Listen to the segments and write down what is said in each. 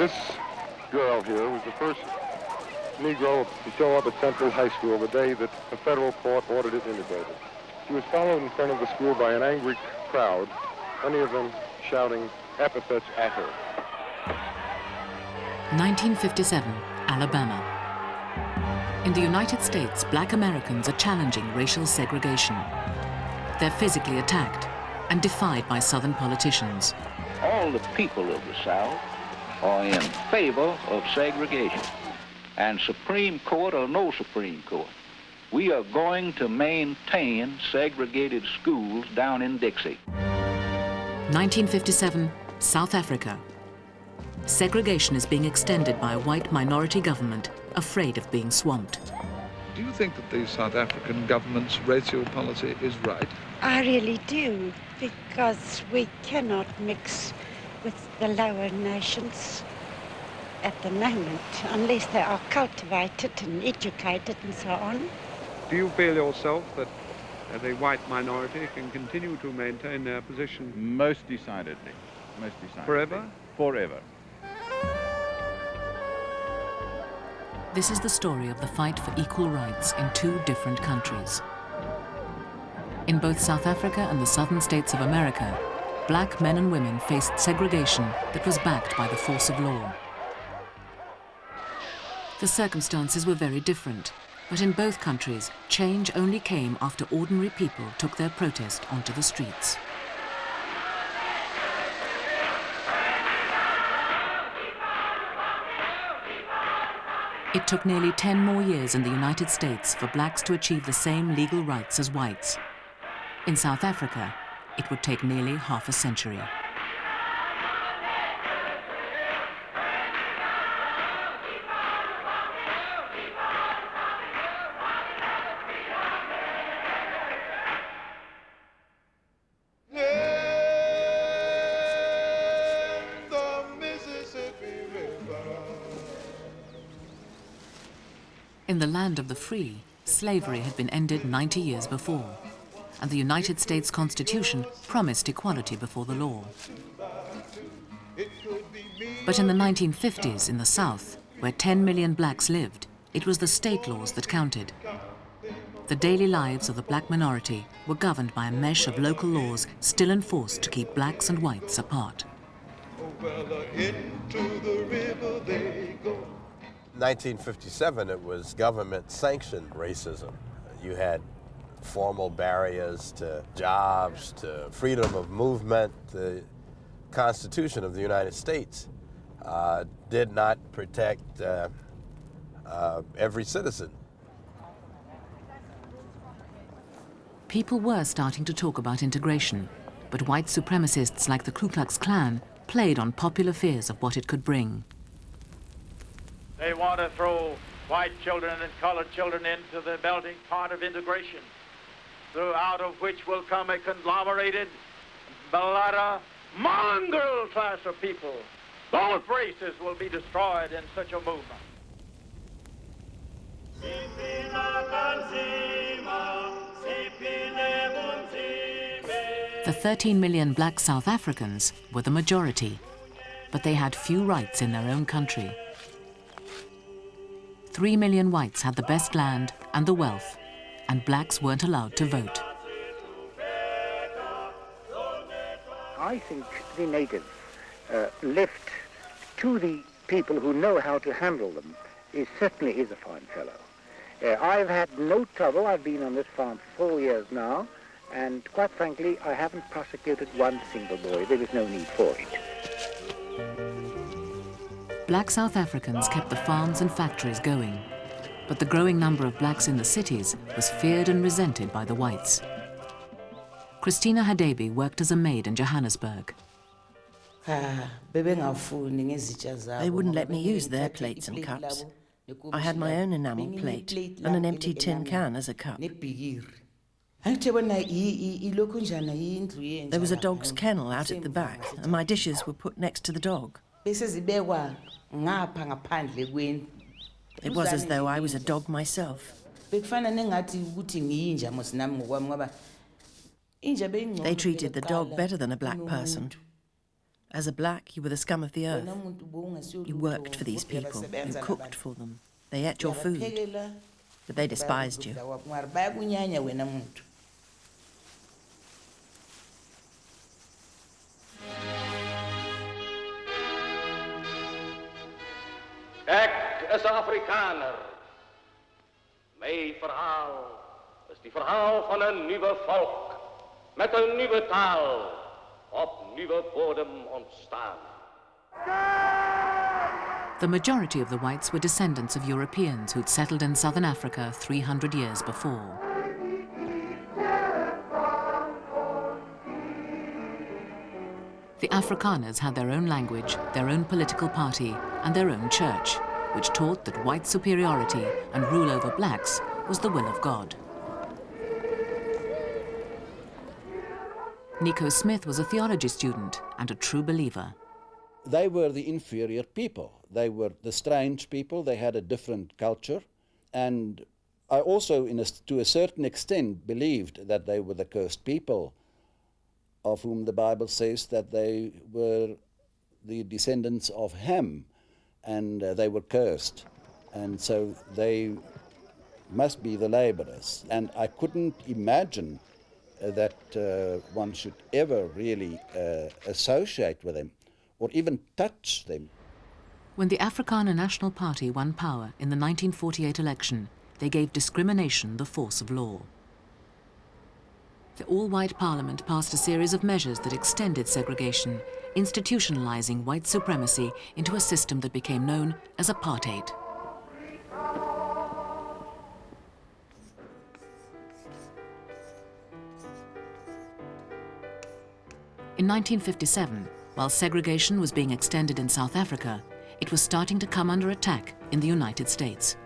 This girl here was the first Negro to show up at Central High School the day that a federal court ordered it integrated. She was followed in front of the school by an angry crowd, many of them shouting epithets at her. 1957, Alabama. In the United States, black Americans are challenging racial segregation. They're physically attacked and defied by Southern politicians. All the people of the South are in favor of segregation. And Supreme Court or no Supreme Court, we are going to maintain segregated schools down in Dixie. 1957, South Africa. Segregation is being extended by a white minority government afraid of being swamped. Do you think that the South African government's racial policy is right? I really do, because we cannot mix with the lower nations at the moment, unless they are cultivated and educated and so on. Do you feel yourself that as a white minority can continue to maintain their position? Most decidedly. Most decidedly. Forever? Forever. This is the story of the fight for equal rights in two different countries. In both South Africa and the southern states of America, black men and women faced segregation that was backed by the force of law. The circumstances were very different, but in both countries, change only came after ordinary people took their protest onto the streets. It took nearly 10 more years in the United States for blacks to achieve the same legal rights as whites. In South Africa, it would take nearly half a century. In the land of the free, slavery had been ended 90 years before, and the United States Constitution promised equality before the law. But in the 1950s, in the South, where 10 million blacks lived, it was the state laws that counted. The daily lives of the black minority were governed by a mesh of local laws still enforced to keep blacks and whites apart. 1957, it was government-sanctioned racism. You had formal barriers to jobs, to freedom of movement. The Constitution of the United States did not protect every citizen. People were starting to talk about integration, but white supremacists like the Ku Klux Klan played on popular fears of what it could bring. They want to throw white children and colored children into the melting pot of integration, out of which will come a conglomerated, mulatto, mongrel class of people. Both races will be destroyed in such a movement. The 13 million black South Africans were the majority, but they had few rights in their own country. 3 million whites had the best land and the wealth, and blacks weren't allowed to vote. I think the natives left to the people who know how to handle them certainly is a fine fellow. I've had no trouble. I've been on this farm for 4 years now, and quite frankly, I haven't prosecuted one single boy. There was no need for it. Black South Africans kept the farms and factories going, but the growing number of blacks in the cities was feared and resented by the whites. Christina Hadebe worked as a maid in Johannesburg. They wouldn't let me use their plates and cups. I had my own enamel plate and an empty tin can as a cup. There was a dog's kennel out at the back, and my dishes were put next to the dog. It was as though I was a dog myself. They treated the dog better than a black person. As a black, you were the scum of the earth. You worked for these people. You cooked for them. They ate your food. But they despised you. Ek is 'n Afrikaner. My verhaal is die verhaal van 'n nuwe volk met 'n nuwe taal op nuwe bodem ontstaan. The majority of the whites were descendants of Europeans who'd settled in southern Africa 300 years before. The Afrikaners had their own language, their own political party, and their own church, which taught that white superiority and rule over blacks was the will of God. Nico Smith was a theology student and a true believer. They were the inferior people. They were the strange people. They had a different culture. And I also, to a certain extent, believed that they were the cursed people, of whom the Bible says that they were the descendants of Ham, and they were cursed. And so they must be the laborers. And I couldn't imagine that one should ever really associate with them or even touch them. When the Afrikaner National Party won power in the 1948 election, they gave discrimination the force of law. The all-white parliament passed a series of measures that extended segregation, institutionalizing white supremacy into a system that became known as apartheid. In 1957, while segregation was being extended in South Africa, it was starting to come under attack in the United States.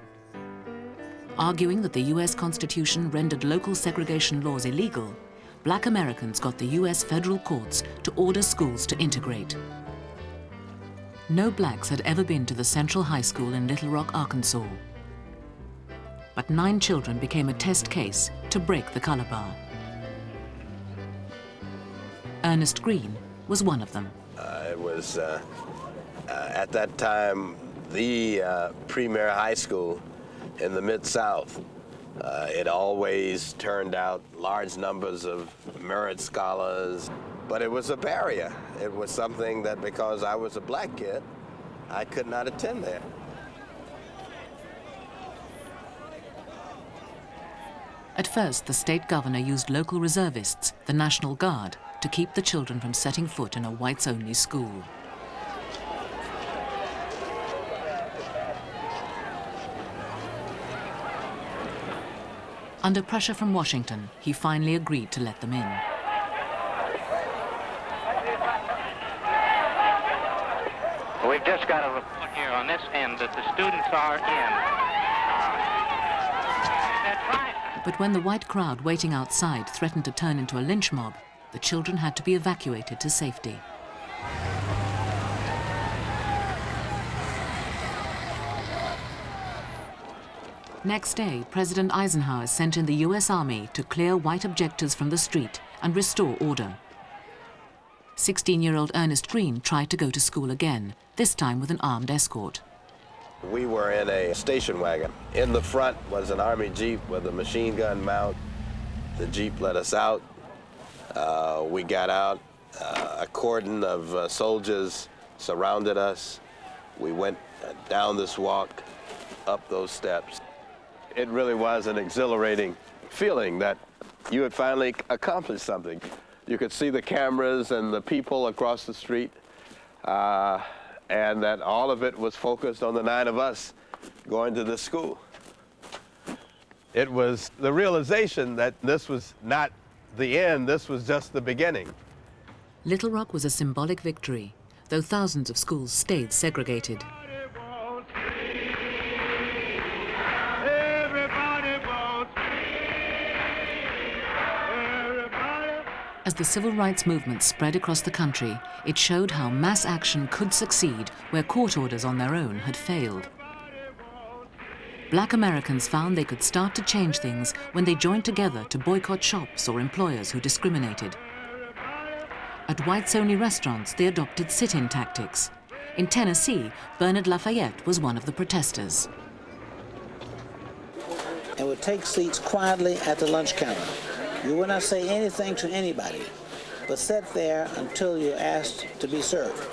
Arguing that the US Constitution rendered local segregation laws illegal, black Americans got the US federal courts to order schools to integrate. No blacks had ever been to the Central High School in Little Rock, Arkansas. But 9 children became a test case to break the color bar. Ernest Green was one of them. It was, at that time, the premier high school in the Mid-South. It always turned out large numbers of merit scholars, but it was a barrier. It was something that because I was a black kid, I could not attend there. At first, the state governor used local reservists, the National Guard, to keep the children from setting foot in a whites-only school. Under pressure from Washington, he finally agreed to let them in. We've just got a report here on this end that the students are in. That's right. But when the white crowd waiting outside threatened to turn into a lynch mob, the children had to be evacuated to safety. Next day, President Eisenhower sent in the US Army to clear white objectors from the street and restore order. 16-year-old Ernest Green tried to go to school again, this time with an armed escort. We were in a station wagon. In the front was an Army Jeep with a machine gun mount. The Jeep let us out. We got out. A cordon of soldiers surrounded us. We went down this walk, up those steps. It really was an exhilarating feeling that you had finally accomplished something. You could see the cameras and the people across the street, and that all of it was focused on the 9 of us going to this school. It was the realization that this was not the end, this was just the beginning. Little Rock was a symbolic victory, though thousands of schools stayed segregated. As the civil rights movement spread across the country, it showed how mass action could succeed where court orders on their own had failed. Black Americans found they could start to change things when they joined together to boycott shops or employers who discriminated. At whites-only restaurants, they adopted sit-in tactics. In Tennessee, Bernard Lafayette was one of the protesters. And would take seats quietly at the lunch counter. You would not say anything to anybody, but sit there until you asked to be served.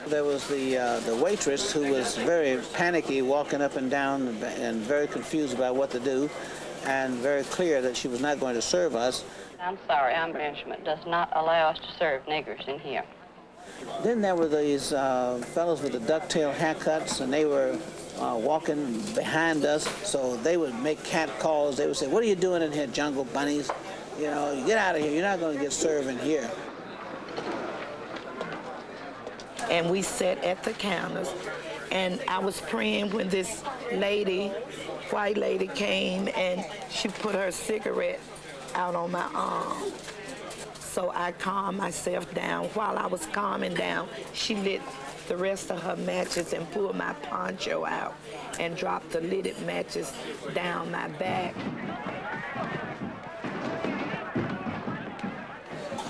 There was the waitress who was very panicky, walking up and down and very confused about what to do, and very clear that she was not going to serve us. I'm sorry, our management does not allow us to serve niggers in here. Then there were these fellows with the ducktail haircuts, and they were walking behind us, so they would make cat calls. They would say, "What are you doing in here, jungle bunnies? You know, you get out of here. You're not going to get served in here." And we sat at the counters, and I was praying when this lady, white lady, came and she put her cigarette out on my arm. So I calmed myself down. While I was calming down, she lit the rest of her matches and pulled my poncho out and dropped the lighted matches down my back.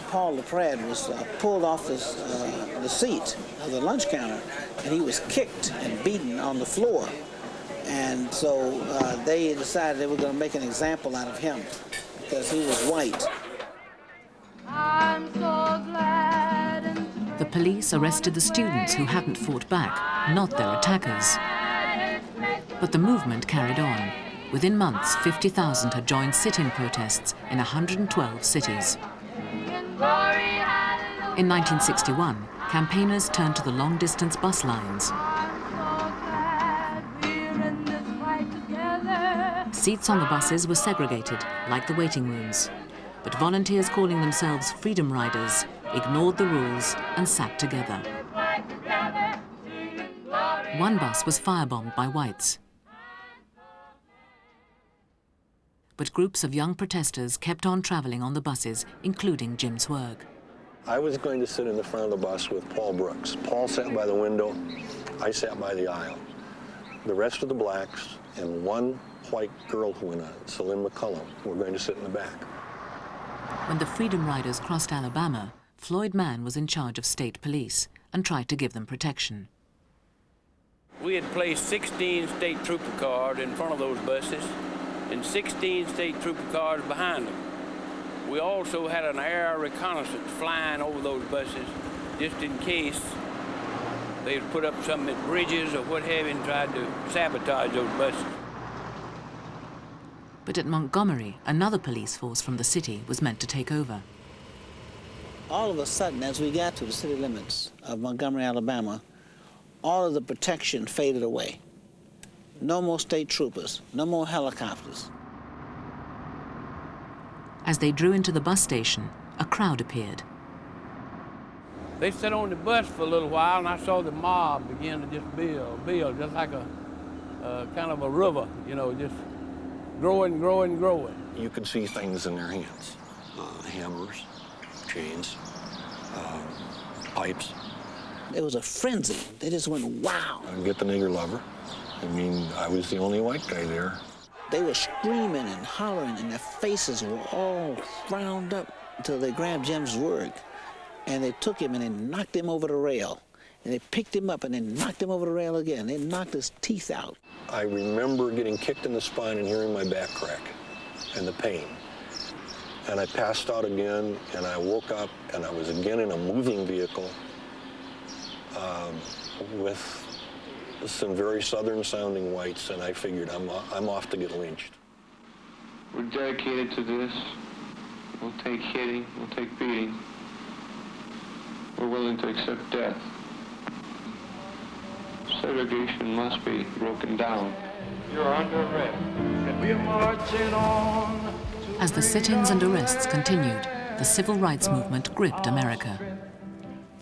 Paul LaPrade was pulled off the seat of the lunch counter, and he was kicked and beaten on the floor. And so they decided they were going to make an example out of him because he was white. The police arrested the students who hadn't fought back, not their attackers. But the movement carried on. Within months, 50,000 had joined sit-in protests in 112 cities. In 1961, campaigners turned to the long-distance bus lines. Seats on the buses were segregated, like the waiting rooms. But volunteers calling themselves Freedom Riders ignored the rules and sat together. One bus was firebombed by whites. But groups of young protesters kept on traveling on the buses, including Jim Swerg. I was going to sit in the front of the bus with Paul Brooks. Paul sat by the window, I sat by the aisle. The rest of the blacks and one white girl who went on it, Celine McCullum, were going to sit in the back. When the Freedom Riders crossed Alabama, Floyd Mann was in charge of state police and tried to give them protection. We had placed 16 state trooper cars in front of those buses and 16 state trooper cars behind them. We also had an air reconnaissance flying over those buses just in case they put up something at bridges or what have you and tried to sabotage those buses. But at Montgomery, another police force from the city was meant to take over. All of a sudden, as we got to the city limits of Montgomery, Alabama, all of the protection faded away. No more state troopers, no more helicopters. As they drew into the bus station, a crowd appeared. They sat on the bus for a little while, and I saw the mob begin to just build, just like a kind of a river, you know, just growing, growing, growing. You could see things in their hands, hammers, chains, pipes. It was a frenzy. They just went, wow. I'd get the nigger lover. I mean, I was the only white guy there. They were screaming and hollering, and their faces were all frowned up until they grabbed Jim's Swerg. And they took him and they knocked him over the rail. And they picked him up and they knocked him over the rail again. They knocked his teeth out. I remember getting kicked in the spine and hearing my back crack and the pain. And I passed out again, and I woke up, and I was again in a moving vehicle with some very southern-sounding whites, and I figured I'm off to get lynched. We're dedicated to this. We'll take hitting, we'll take beating. We're willing to accept death. Segregation must be broken down. You're under arrest. And we're marching on. As the sit-ins and arrests continued, the civil rights movement gripped America.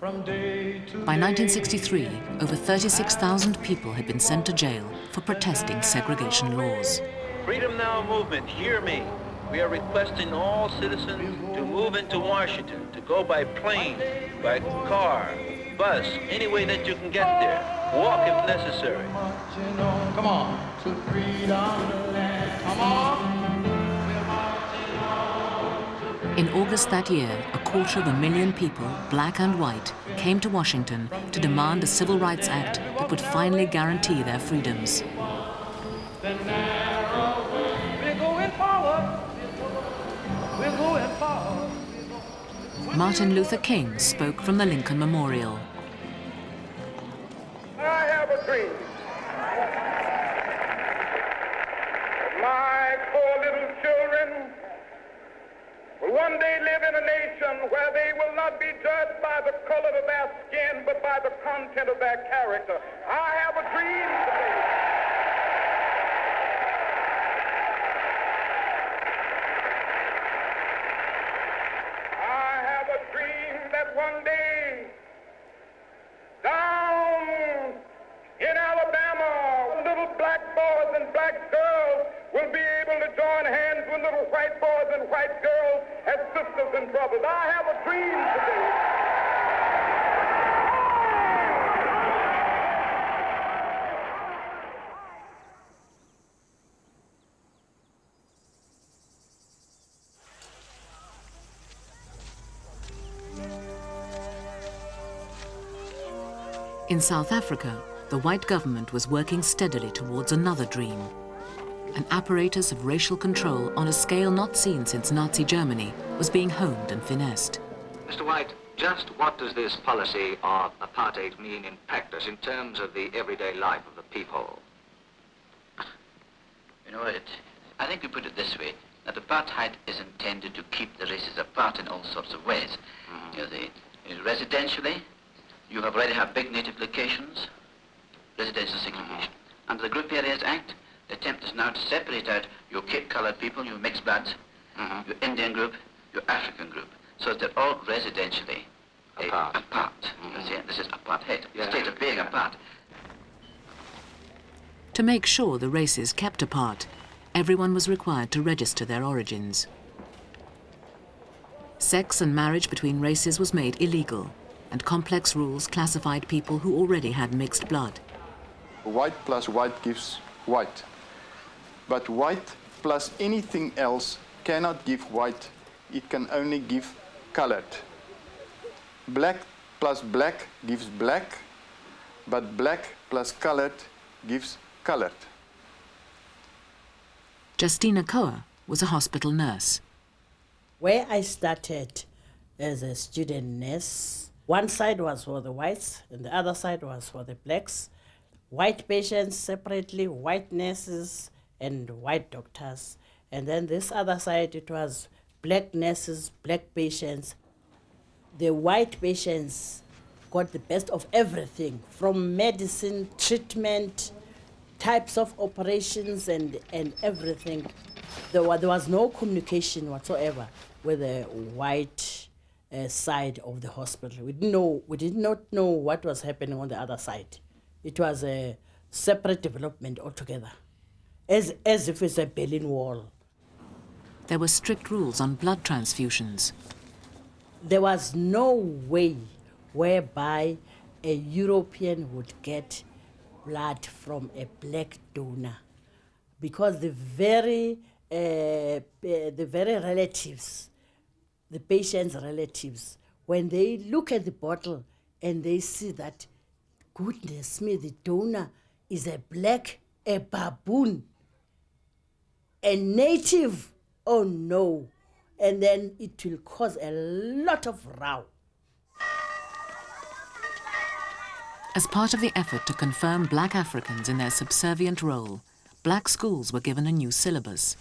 By 1963, over 36,000 people had been sent to jail for protesting segregation laws. Freedom Now movement, hear me. We are requesting all citizens to move into Washington, to go by plane, by car, bus, any way that you can get there. Walk if necessary. Come on. To freedom land. Come on. In August that year, a 250,000 people, black and white, came to Washington to demand a civil rights act that would finally guarantee their freedoms. We're going forward. We're going forward. Martin Luther King spoke from the Lincoln Memorial. I have a dream. My 4 little children will one day live in a nation where they will not be judged by the color of their skin, but by the content of their character. I have a dream today. I have a dream that one day, down in Alabama, little black boys and black girls will be able to join hands with little white boys and white girls as sisters and brothers. I have a dream today. In South Africa, the white government was working steadily towards another dream. An apparatus of racial control on a scale not seen since Nazi Germany was being honed and finessed. Mr. White, just what does this policy of apartheid mean in practice in terms of the everyday life of the people? You know, I think we put it this way, that apartheid is intended to keep the races apart in all sorts of ways. You know, residentially, you have already have big native locations, residential segregation. Under the Group Areas Act, the attempt is now to separate out your Cape-coloured people, your mixed bloods, your Indian group, your African group, so that they're all residentially apart. This is apartheid, the state of being apart. To make sure the races kept apart, everyone was required to register their origins. Sex and marriage between races was made illegal, and complex rules classified people who already had mixed blood. White plus white gives white. But white plus anything else cannot give white. It can only give colored. Black plus black gives black, but black plus colored gives colored. Justina Koa was a hospital nurse. Where I started as a student nurse, one side was for the whites and the other side was for the blacks. White patients separately, white nurses and white doctors. And then this other side, it was black nurses, black patients. The white patients got the best of everything, from medicine, treatment, types of operations and everything. There was no communication whatsoever with the white side of the hospital. We did not know what was happening on the other side. It was a separate development altogether, as if it's a Berlin Wall. There were strict rules on blood transfusions. There was no way whereby a European would get blood from a black donor, because the very relatives, the patient's relatives, when they look at the bottle and they see that, goodness me, the donor is a black, a baboon, a native, oh no. And then it will cause a lot of row. As part of the effort to confirm black Africans in their subservient role, black schools were given a new syllabus.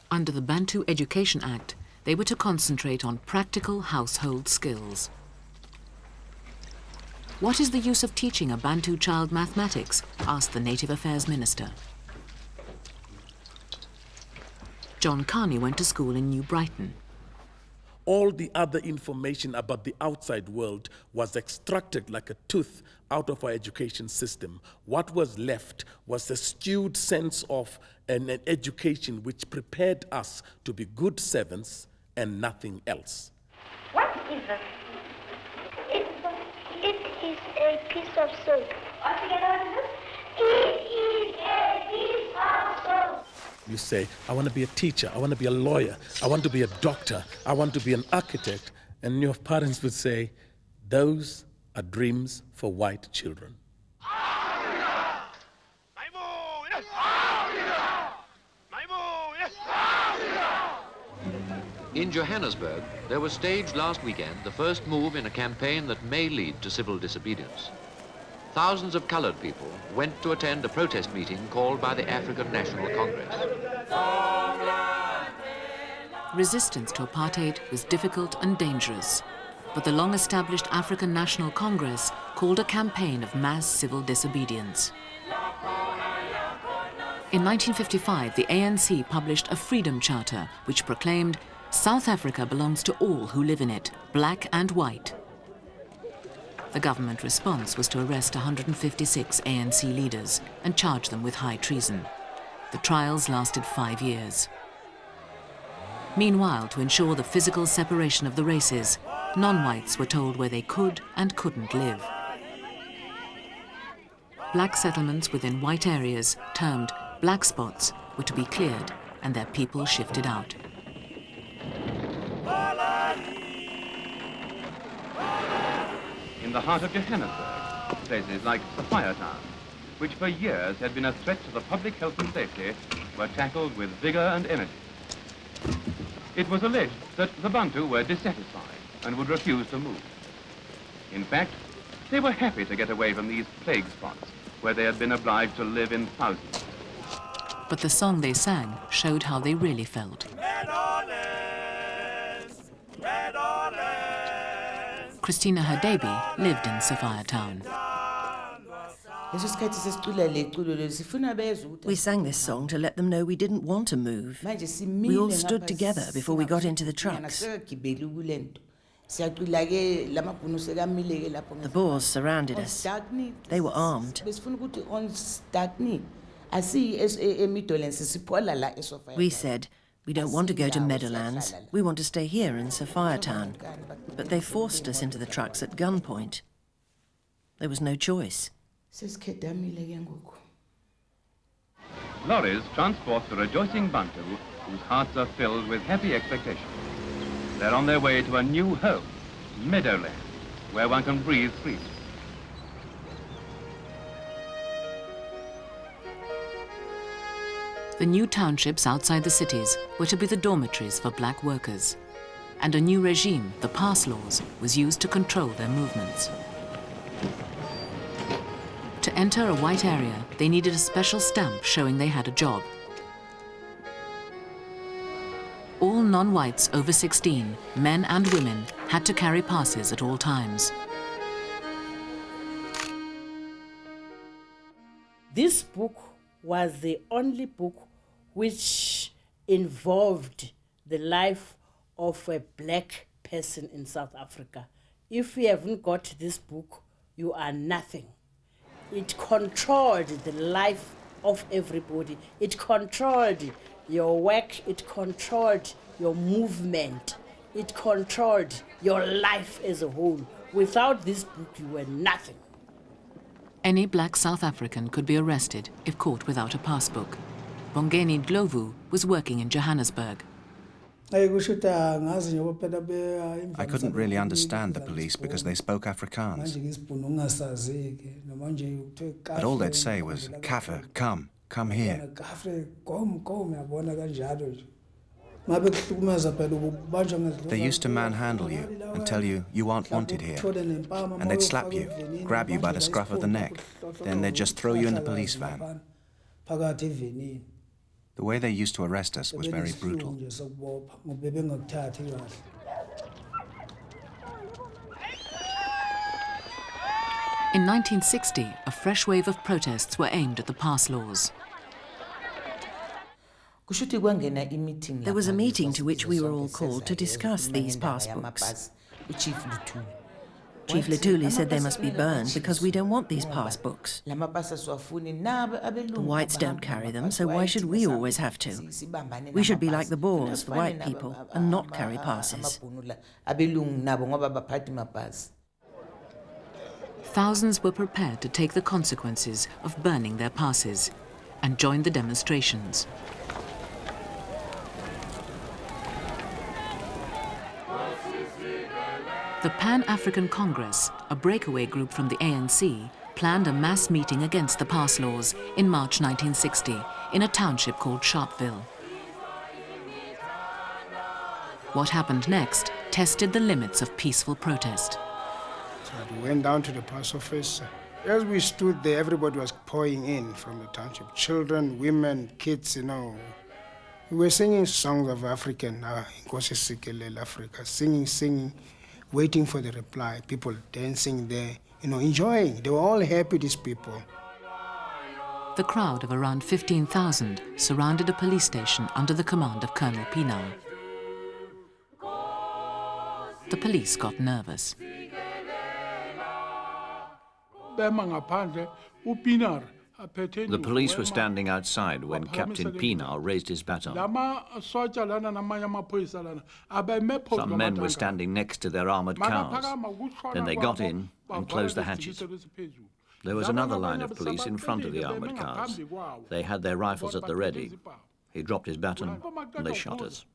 Under the Bantu Education Act, they were to concentrate on practical household skills. What is the use of teaching a Bantu child mathematics? Asked the Native Affairs Minister. John Carney went to school in New Brighton. All the other information about the outside world was extracted like a tooth out of our education system. What was left was a skewed sense of an education which prepared us to be good servants and nothing else. What is it? It is a piece of soap. Altogether, what is it? It is a piece of soap. You say, I want to be a teacher, I want to be a lawyer, I want to be a doctor, I want to be an architect, And your parents would say, those are dreams for white children. In Johannesburg, there was staged last weekend the first move in a campaign that may lead to civil disobedience. Thousands of colored people went to attend a protest meeting called by the African National Congress. Resistance to apartheid was difficult and dangerous, but the long-established African National Congress called a campaign of mass civil disobedience. In 1955, the ANC published a Freedom Charter which proclaimed South Africa belongs to all who live in it, black and white. The government response was to arrest 156 ANC leaders and charge them with high treason. The trials lasted 5 years. Meanwhile, to ensure the physical separation of the races, non-whites were told where they could and couldn't live. Black settlements within white areas, termed black spots, were to be cleared and their people shifted out. In the heart of Johannesburg, places like Sophiatown, which for years had been a threat to the public health and safety, were tackled with vigor and energy. It was alleged that the Bantu were dissatisfied and would refuse to move. In fact, they were happy to get away from these plague spots where they had been obliged to live in thousands. But the song they sang showed how they really felt. Christina Hadebi lived in Sophiatown. We sang this song to let them know we didn't want to move. We all stood together before we got into the trucks. The Boers surrounded us. They were armed. We said, we don't want to go to Meadowlands. We want to stay here in Sophiatown. But they forced us into the trucks at gunpoint. There was no choice. Lorries transport the rejoicing Bantu, whose hearts are filled with happy expectation. They're on their way to a new home, Meadowland, where one can breathe freely. The new townships outside the cities were to be the dormitories for black workers. And a new regime, the pass laws, was used to control their movements. To enter a white area, they needed a special stamp showing they had a job. All non-whites over 16, men and women, had to carry passes at all times. This book was the only book which involved the life of a black person in South Africa. If you haven't got this book, you are nothing. It controlled the life of everybody. It controlled your work. It controlled your movement. It controlled your life as a whole. Without this book, you were nothing. Any black South African could be arrested if caught without a passbook. Bongeni Dlovu was working in Johannesburg. I couldn't really understand the police because they spoke Afrikaans. But all they'd say was, "Kaffe, come here." They used to manhandle you and tell you you aren't wanted here. And they'd slap you, grab you by the scruff of the neck. Then they'd just throw you in the police van. The way they used to arrest us was very brutal. In 1960, a fresh wave of protests were aimed at the pass laws. There was a meeting to which we were all called to discuss these passbooks. Chief Letuli said they must be burned because we don't want these passbooks. The whites don't carry them, so why should we always have to? We should be like the Boers, the white people, and not carry passes. Thousands were prepared to take the consequences of burning their passes and joined the demonstrations. The Pan-African Congress, a breakaway group from the ANC, planned a mass meeting against the pass laws in March 1960 in a township called Sharpeville. What happened next tested the limits of peaceful protest. So we went down to the pass office. As we stood there, everybody was pouring in from the township. Children, women, kids, you know. We were singing songs of African, Africa, singing, waiting for the reply. People dancing there, you know, enjoying. They were all happy, these people. The crowd of around 15,000 surrounded a police station under the command of Colonel Pienaar. The police got nervous. The police were standing outside when Captain Pienaar raised his baton. Some men were standing next to their armoured cars. Then they got in and closed the hatches. There was another line of police in front of the armoured cars. They had their rifles at the ready. He dropped his baton and they shot us.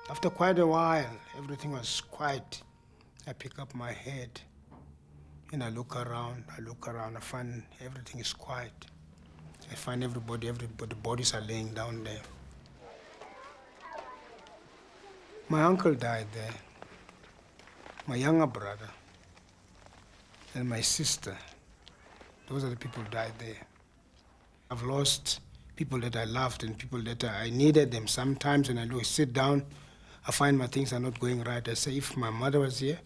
After quite a while, everything was quiet. I pick up my head and I look around, I find everything is quiet. I find everybody, the bodies are laying down there. My uncle died there, my younger brother, and my sister. Those are the people who died there. I've lost people that I loved and people that I needed them. Sometimes when I sit down, I find my things are not going right. I say, if my mother was here,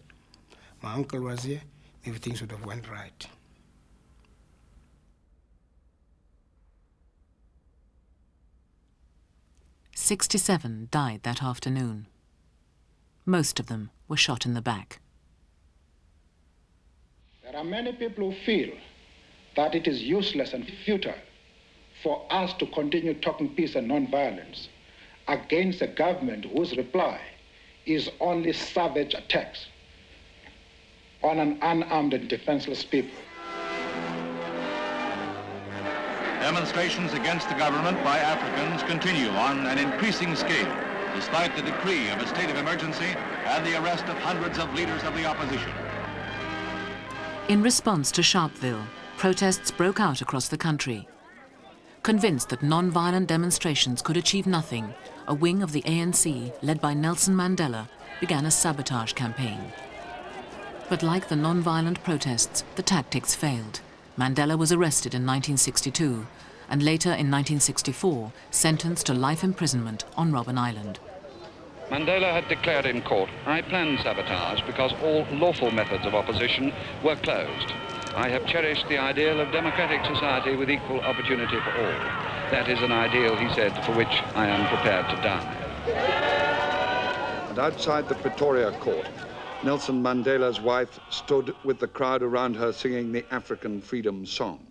my uncle was here, maybe things would have went right. "67 died that afternoon. Most of them were shot in the back. There are many people who feel that it is useless and futile for us to continue talking peace and non-violence against a government whose reply is only savage attacks on an unarmed and defenseless people. Demonstrations against the government by Africans continue on an increasing scale, despite the decree of a state of emergency and the arrest of hundreds of leaders of the opposition. In response to Sharpeville, protests broke out across the country. Convinced that non-violent demonstrations could achieve nothing, a wing of the ANC, led by Nelson Mandela, began a sabotage campaign. But like the non-violent protests, the tactics failed. Mandela was arrested in 1962 and later in 1964 sentenced to life imprisonment on Robben Island. Mandela had declared in court, "I planned sabotage because all lawful methods of opposition were closed. I have cherished the ideal of democratic society with equal opportunity for all. That is an ideal," he said, "for which I am prepared to die." And outside the Pretoria court, Nelson Mandela's wife stood with the crowd around her singing the African freedom song.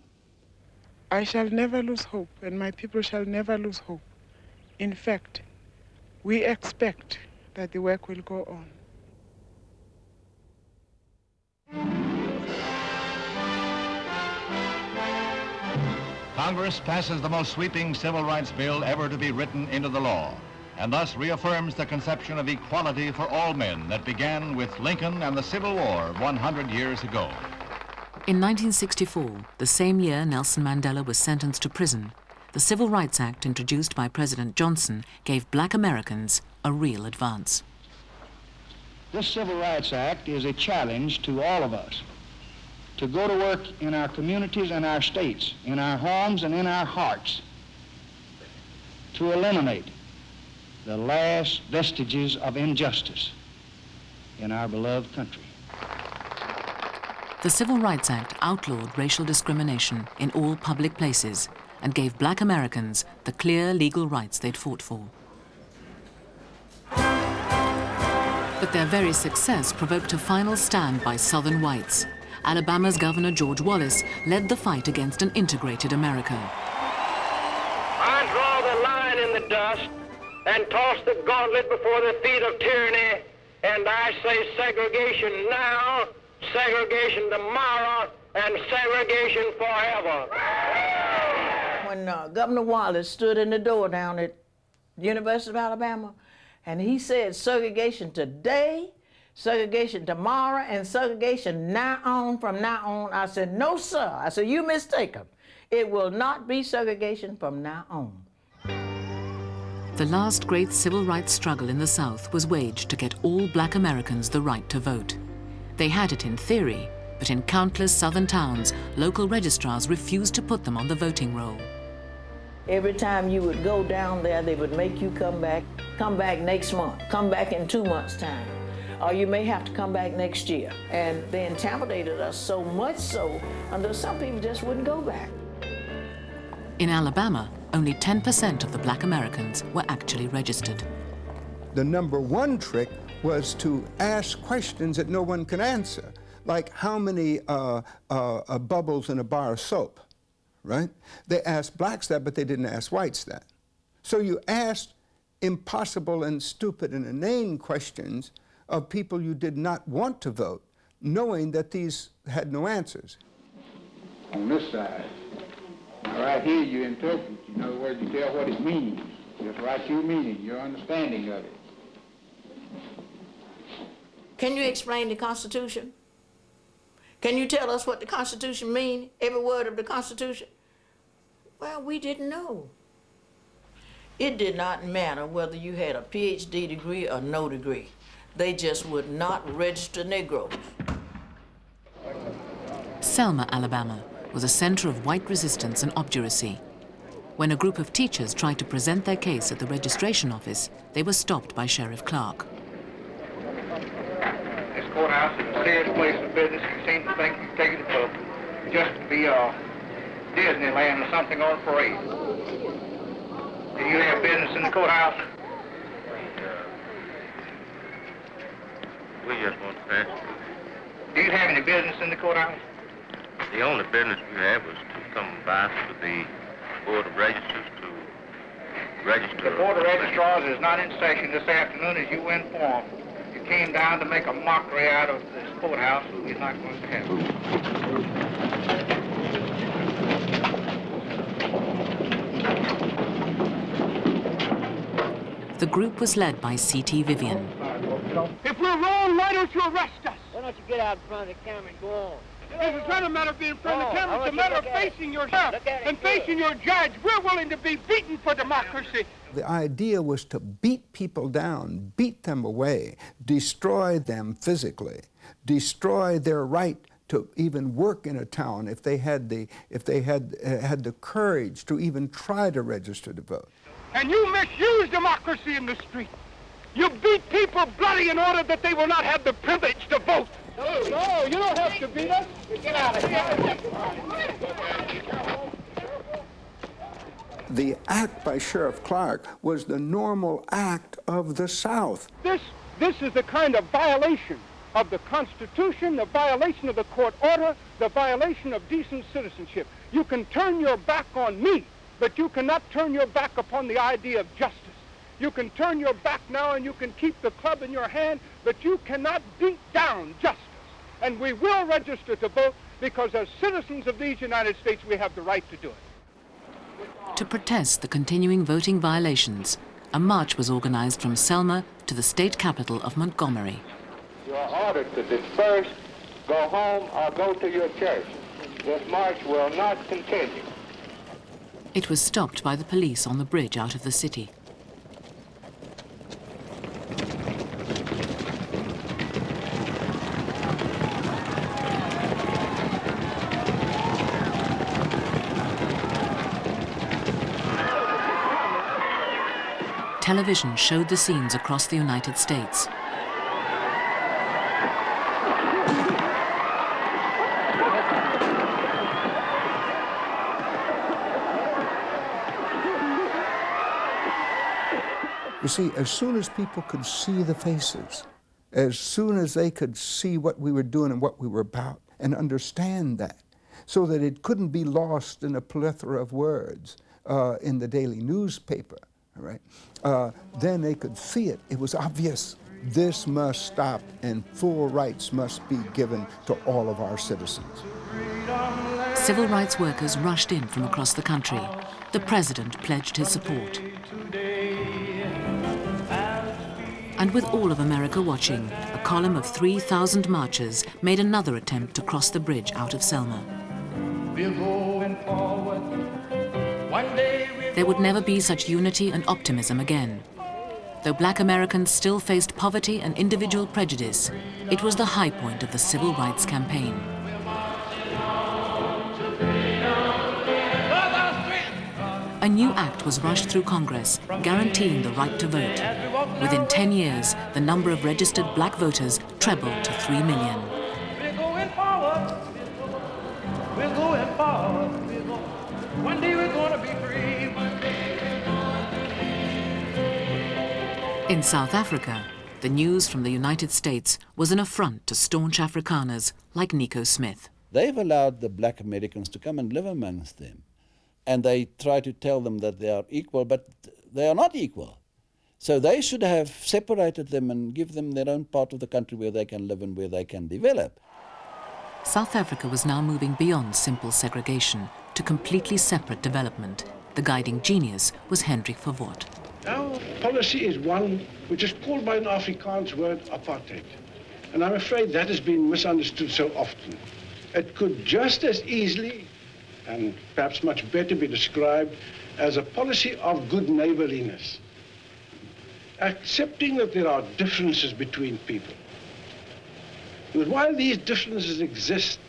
I shall never lose hope, and my people shall never lose hope. In fact, we expect that the work will go on. Congress passes the most sweeping civil rights bill ever to be written into the law, and thus reaffirms the conception of equality for all men that began with Lincoln and the Civil War 100 years ago. In 1964, the same year Nelson Mandela was sentenced to prison, the Civil Rights Act introduced by President Johnson gave black Americans a real advance. This Civil Rights Act is a challenge to all of us to go to work in our communities and our states, in our homes and in our hearts, to eliminate the last vestiges of injustice in our beloved country. The Civil Rights Act outlawed racial discrimination in all public places and gave black Americans the clear legal rights they'd fought for. But their very success provoked a final stand by Southern whites. Alabama's Governor George Wallace led the fight against an integrated America. I draw the line in the dust and toss the gauntlet before the feet of tyranny, and I say segregation now, segregation tomorrow, and segregation forever. When Governor Wallace stood in the door down at the University of Alabama, and he said segregation today, segregation tomorrow, and segregation now on, from now on, I said, no, sir. I said, you mistaken. It will not be segregation from now on. The last great civil rights struggle in the South was waged to get all black Americans the right to vote. They had it in theory, but in countless southern towns, local registrars refused to put them on the voting roll. Every time you would go down there, they would make you come back next month, come back in 2 months' time, or you may have to come back next year. And they intimidated us so much so, until some people just wouldn't go back. In Alabama, only 10% of the black Americans were actually registered. The number one trick was to ask questions that no one can answer, like how many bubbles in a bar of soap, right? They asked blacks that, but they didn't ask whites that. So you asked impossible and stupid and inane questions of people you did not want to vote, knowing that these had no answers. On this side, now right here you interpret. In other words, you tell what it means. Just write your meaning, your understanding of it. Can you explain the Constitution? Can you tell us what the Constitution means, every word of the Constitution? Well, we didn't know. It did not matter whether you had a PhD degree or no degree. They just would not register Negroes. Selma, Alabama, was a center of white resistance and obduracy. When a group of teachers tried to present their case at the registration office, they were stopped by Sheriff Clark. This courthouse is a serious place of business. You seem to think you've taken it for just to be Disneyland or something on parade. Do you have business in the courthouse? We just want to pass. Do you have any business in the courthouse? The only business we had was to come by to the Board of Registers to register. The Board of Registrars is not in session this afternoon, as you were informed. You came down to make a mockery out of this courthouse. We're not going to have it. The group was led by C.T. Vivian. If we're wrong, why don't you arrest us? Why don't you get out in front of the camera and go on? It's not a matter of being in front of the camera. It's a matter of facing yourself and facing your judge. We're willing to be beaten for democracy. The idea was to beat people down, beat them away, destroy them physically, destroy their right to even work in a town if they had the courage to even try to register to vote. And you misuse democracy in the street. You beat people bloody in order that they will not have the privilege to vote. No, you don't have to beat us. Get out of here. The act by Sheriff Clark was the normal act of the South. This is the kind of violation of the Constitution, the violation of the court order, the violation of decent citizenship. You can turn your back on me, but you cannot turn your back upon the idea of justice. You can turn your back now and you can keep the club in your hand, but you cannot beat down justice. And we will register to vote because as citizens of these United States, we have the right to do it. To protest the continuing voting violations, a march was organized from Selma to the state capital of Montgomery. You are ordered to disperse, go home, or go to your church. This march will not continue. It was stopped by the police on the bridge out of the city. Television showed the scenes across the United States. You see, as soon as people could see the faces, as soon as they could see what we were doing and what we were about, and understand that, so that it couldn't be lost in a plethora of words in the daily newspaper, right? Then they could see it. It was obvious. This must stop, and full rights must be given to all of our citizens. Civil rights workers rushed in from across the country. The president pledged his support. And with all of America watching, a column of 3,000 marchers made another attempt to cross the bridge out of Selma. We're going forward. One day There would never be such unity and optimism again. Though black Americans still faced poverty and individual prejudice, it was the high point of the civil rights campaign. A new act was rushed through Congress, guaranteeing the right to vote. Within 10 years, the number of registered black voters trebled to 3 million. we're going forward. We're going forward. One day we're going to be free. In South Africa, the news from the United States was an affront to staunch Afrikaners like Nico Smith. They've allowed the black Americans to come and live amongst them. And they try to tell them that they are equal, but they are not equal. So they should have separated them and give them their own part of the country where they can live and where they can develop. South Africa was now moving beyond simple segregation to completely separate development. The guiding genius was Hendrik Verwoerd. Our policy is one which is called by an Afrikaans word apartheid. And I'm afraid that has been misunderstood so often. It could just as easily and perhaps much better be described as a policy of good neighborliness. Accepting that there are differences between people. But while these differences exist,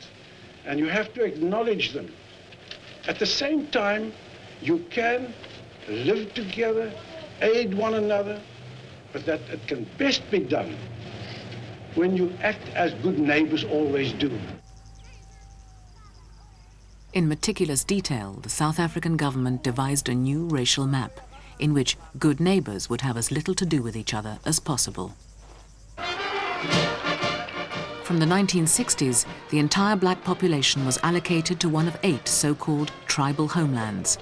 and you have to acknowledge them, at the same time, you can live together, aid one another, but that it can best be done when you act as good neighbors always do. In meticulous detail, the South African government devised a new racial map in which good neighbors would have as little to do with each other as possible. From the 1960s, the entire black population was allocated to one of 8 so-called tribal homelands.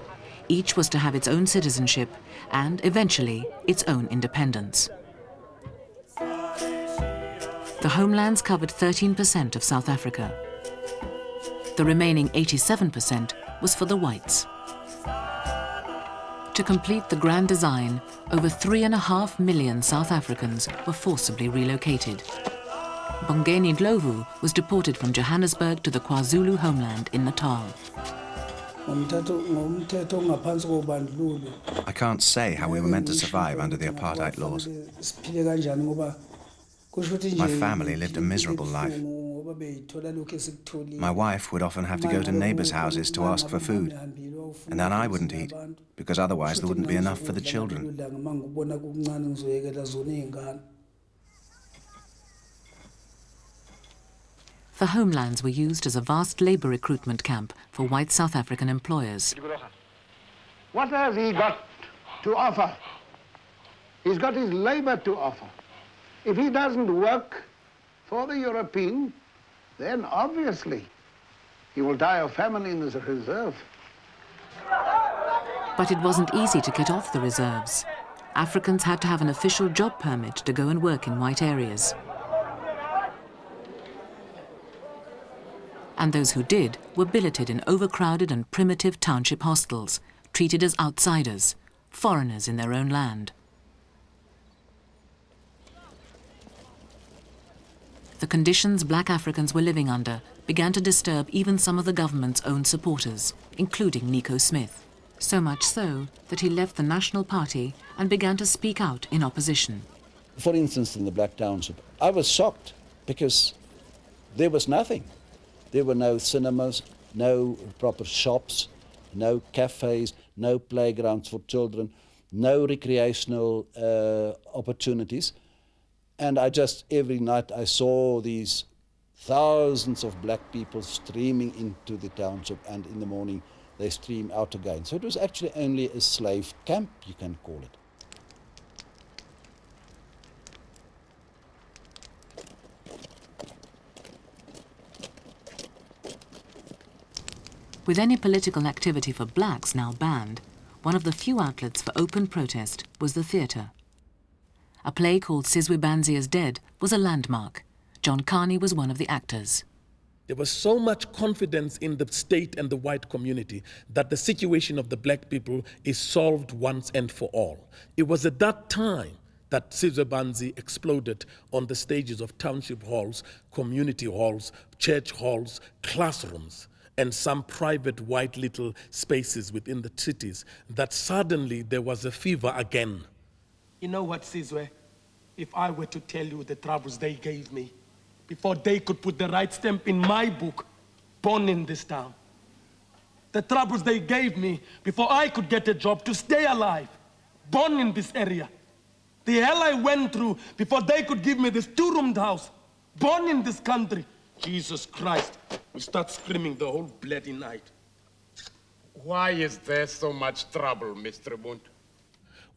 Each was to have its own citizenship and, eventually, its own independence. The homelands covered 13% of South Africa. The remaining 87% was for the whites. To complete the grand design, over 3.5 million South Africans were forcibly relocated. Bongeni Ndlovu was deported from Johannesburg to the KwaZulu homeland in Natal. I can't say how we were meant to survive under the apartheid laws. My family lived a miserable life. My wife would often have to go to neighbors' houses to ask for food, and then I wouldn't eat, because otherwise there wouldn't be enough for the children. The homelands were used as a vast labor recruitment camp for white South African employers. What has he got to offer? He's got his labor to offer. If he doesn't work for the European, then obviously he will die of famine in the reserve. But it wasn't easy to get off the reserves. Africans had to have an official job permit to go and work in white areas. And those who did were billeted in overcrowded and primitive township hostels, treated as outsiders, foreigners in their own land. The conditions black Africans were living under began to disturb even some of the government's own supporters, including Nico Smith. So much so that he left the National Party and began to speak out in opposition. For instance, in the Black Township, I was shocked because there was nothing. There were no cinemas, no proper shops, no cafes, no playgrounds for children, no recreational opportunities. And every night I saw these thousands of black people streaming into the township, and in the morning they stream out again. So it was actually only a slave camp, you can call it. With any political activity for blacks now banned, one of the few outlets for open protest was the theatre. A play called Sizwe Banzia's Dead was a landmark. John Carney was one of the actors. There was so much confidence in the state and the white community that the situation of the black people is solved once and for all. It was at that time that Sizwe Banzi exploded on the stages of township halls, community halls, church halls, classrooms, and some private white little spaces within the cities, that suddenly there was a fever again. You know what, Sizwe? If I were to tell you the troubles they gave me, before they could put the right stamp in my book, Born in This Town. The troubles they gave me before I could get a job to stay alive, born in this area. The hell I went through before they could give me this two-roomed house, born in this country. Jesus Christ, we start screaming the whole bloody night. Why is there so much trouble, Mr. Buntu?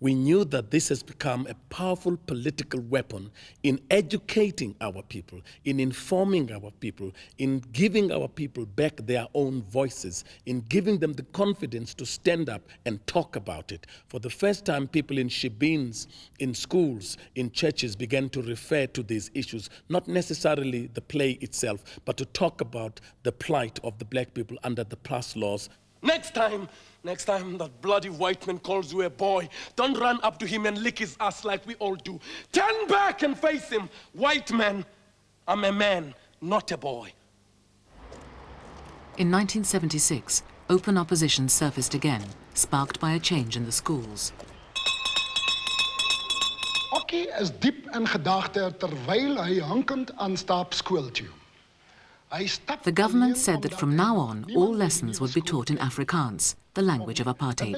We knew that this has become a powerful political weapon in educating our people, in informing our people, in giving our people back their own voices, in giving them the confidence to stand up and talk about it. For the first time, people in shebeens, in schools, in churches began to refer to these issues, not necessarily the play itself, but to talk about the plight of the black people under the past laws. Next time that bloody white man calls you a boy, don't run up to him and lick his ass like we all do. Turn back and face him. White man, I'm a man, not a boy. In 1976, open opposition surfaced again, sparked by a change in the schools. Okkie is diep in gedagte terwyl hy hankend aanstaap skool toe. The government said that from now on, all lessons would be taught in Afrikaans, the language of apartheid.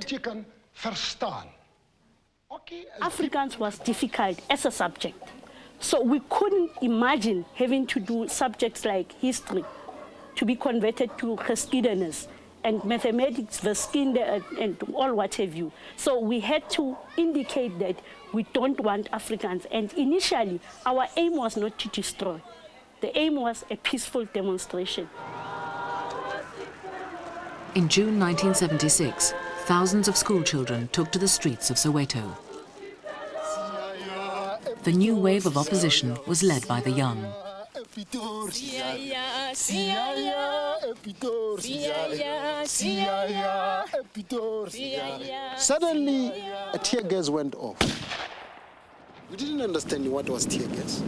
Afrikaans was difficult as a subject, so we couldn't imagine having to do subjects like history to be converted to geschiedenis and mathematics, wiskunde, and all what have you. So we had to indicate that we don't want Afrikaans, and initially our aim was not to destroy. The aim was a peaceful demonstration. In June 1976, thousands of schoolchildren took to the streets of Soweto. The new wave of opposition was led by the young. Suddenly, a tear gas went off. We didn't understand what was tear gas.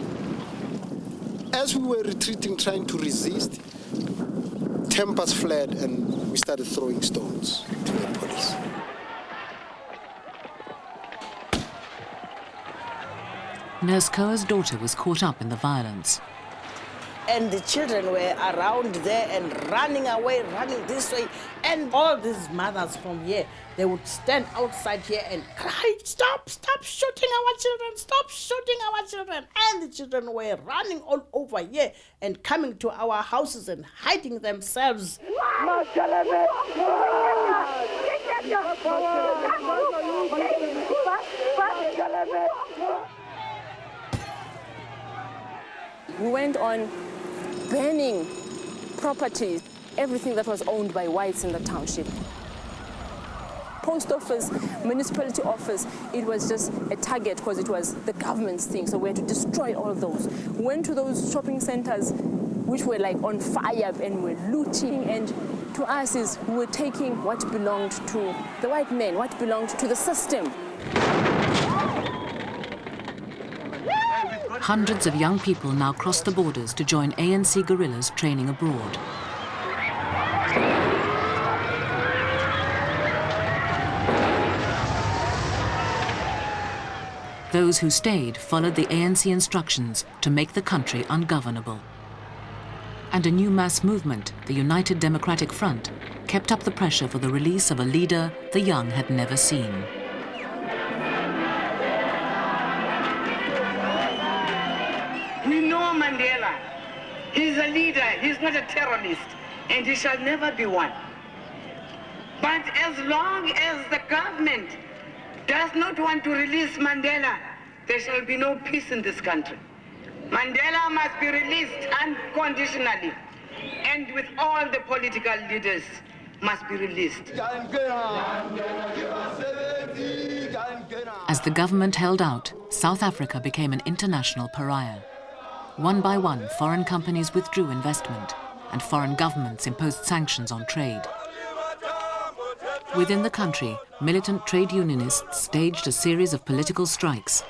As we were retreating, trying to resist, tempers fled and we started throwing stones to the police. Nurse Koa's daughter was caught up in the violence. And the children were around there and running away, running this way. And all these mothers from here, they would stand outside here and cry, stop, stop shooting our children, stop shooting our children. And the children were running all over here and coming to our houses and hiding themselves. We went on burning properties, everything that was owned by whites in the township. Post office, municipality office, it was just a target because it was the government's thing, so we had to destroy all those. We went to those shopping centers which were like on fire and were looting, and to us is we were taking what belonged to the white men, what belonged to the system. Hundreds of young people now crossed the borders to join ANC guerrillas training abroad. Those who stayed followed the ANC instructions to make the country ungovernable. And a new mass movement, the United Democratic Front, kept up the pressure for the release of a leader the young had never seen. We know Mandela. He's a leader, he's not a terrorist, and he shall never be one. But as long as the government does not want to release Mandela, there shall be no peace in this country. Mandela must be released unconditionally, and with all the political leaders must be released. As the government held out, South Africa became an international pariah. One by one, foreign companies withdrew investment, and foreign governments imposed sanctions on trade. Within the country, militant trade unionists staged a series of political strikes.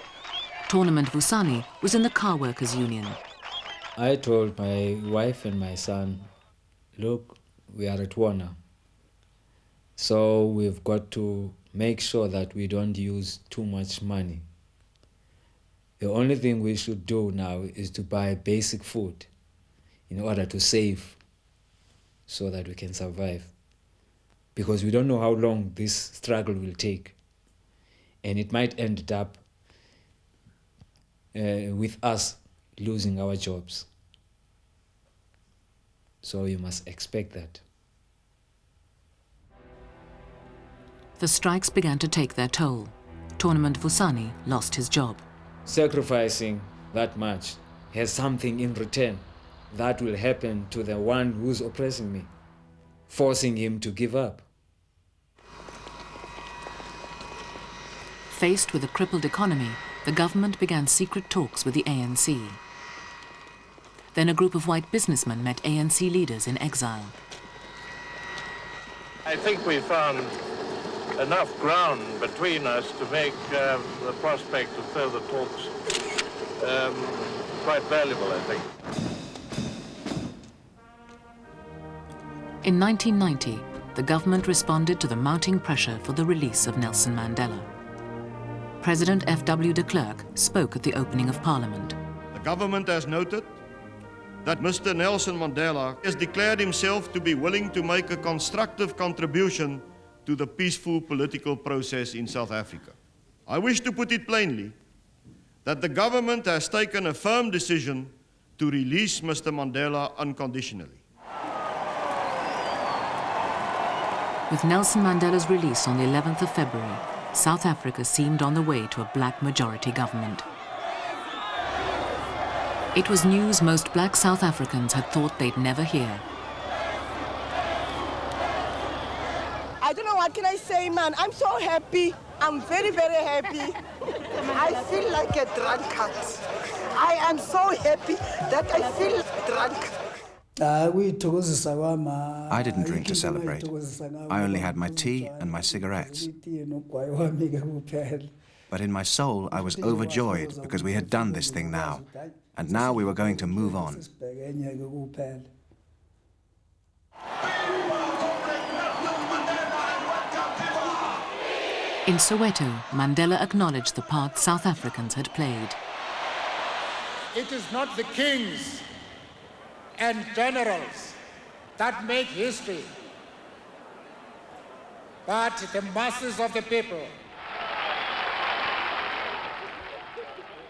Tournament Vusani was in the car workers' union. I told my wife and my son, look, we are at war now. So we've got to make sure that we don't use too much money. The only thing we should do now is to buy basic food in order to save so that we can survive. Because we don't know how long this struggle will take. And it might end up with us losing our jobs. So you must expect that. The strikes began to take their toll. Tournament Vusani lost his job. Sacrificing that much has something in return that will happen to the one who's oppressing me, forcing him to give up. Faced with a crippled economy, the government began secret talks with the ANC. Then a group of white businessmen met ANC leaders in exile. I think we found enough ground between us to make the prospect of further talks quite valuable, I think. In 1990, the government responded to the mounting pressure for the release of Nelson Mandela. President F.W. de Klerk spoke at the opening of Parliament. The government has noted that Mr. Nelson Mandela has declared himself to be willing to make a constructive contribution to the peaceful political process in South Africa. I wish to put it plainly that the government has taken a firm decision to release Mr. Mandela unconditionally. With Nelson Mandela's release on the 11th of February, South Africa seemed on the way to a black majority government. It was news most black South Africans had thought they'd never hear. I don't know what can I say, man. I'm so happy. I'm very, very happy. I feel like a drunkard. I am so happy that I feel drunk. I didn't drink to celebrate. I only had my tea and my cigarettes. But in my soul, I was overjoyed because we had done this thing now. And now we were going to move on. In Soweto, Mandela acknowledged the part South Africans had played. It is not the kings and generals that make history, but the masses of the people.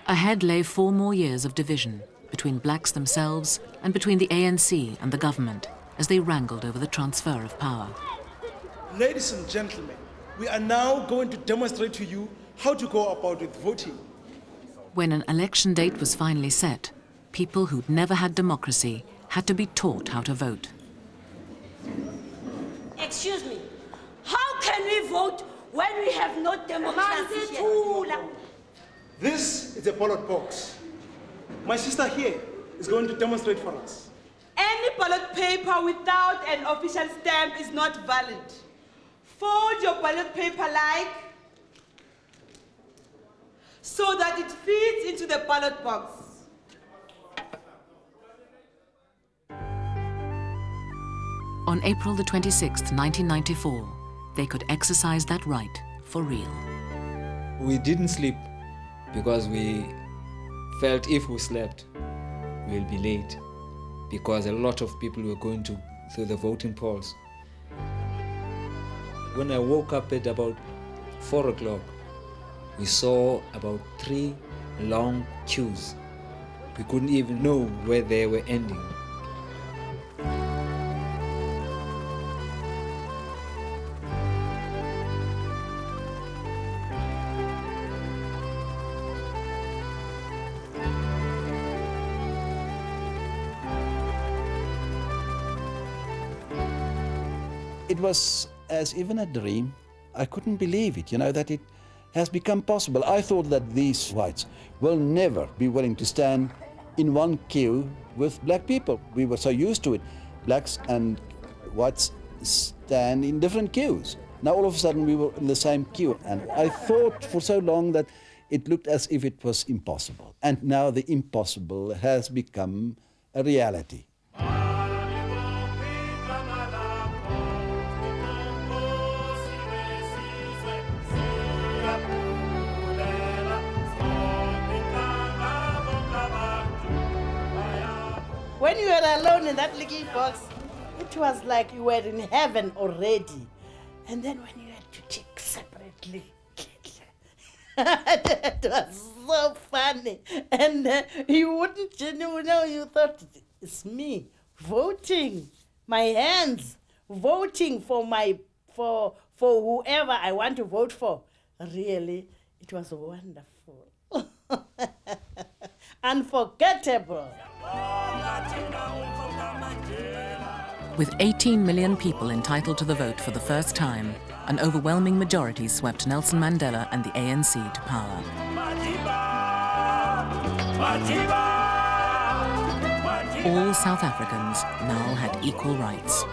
Ahead lay 4 more years of division between blacks themselves and between the ANC and the government as they wrangled over the transfer of power. Ladies and gentlemen, we are now going to demonstrate to you how to go about with voting. When an election date was finally set, people who'd never had democracy had to be taught how to vote. Excuse me, how can we vote when we have no democracy here? This is a ballot box. My sister here is going to demonstrate for us. Any ballot paper without an official stamp is not valid. Fold your ballot paper like so that it fits into the ballot box. On April the 26th, 1994, they could exercise that right for real. We didn't sleep because we felt if we slept, we'll be late, because a lot of people were going to the voting polls. When I woke up at about 4 o'clock, we saw about 3 long queues. We couldn't even know where they were ending. It was as even a dream. I couldn't believe it, that it has become possible. I thought that these whites will never be willing to stand in one queue with black people. We were so used to it. Blacks and whites stand in different queues. Now all of a sudden we were in the same queue, and I thought for so long that it looked as if it was impossible. And now the impossible has become a reality. When you were alone in that little box, it was like you were in heaven already. And then when you had to take separately, it was so funny. And you wouldn't, you thought, it's me voting, my hands voting for whoever I want to vote for. Really, it was wonderful. Unforgettable. With 18 million people entitled to the vote for the first time, an overwhelming majority swept Nelson Mandela and the ANC to power. All South Africans now had equal rights.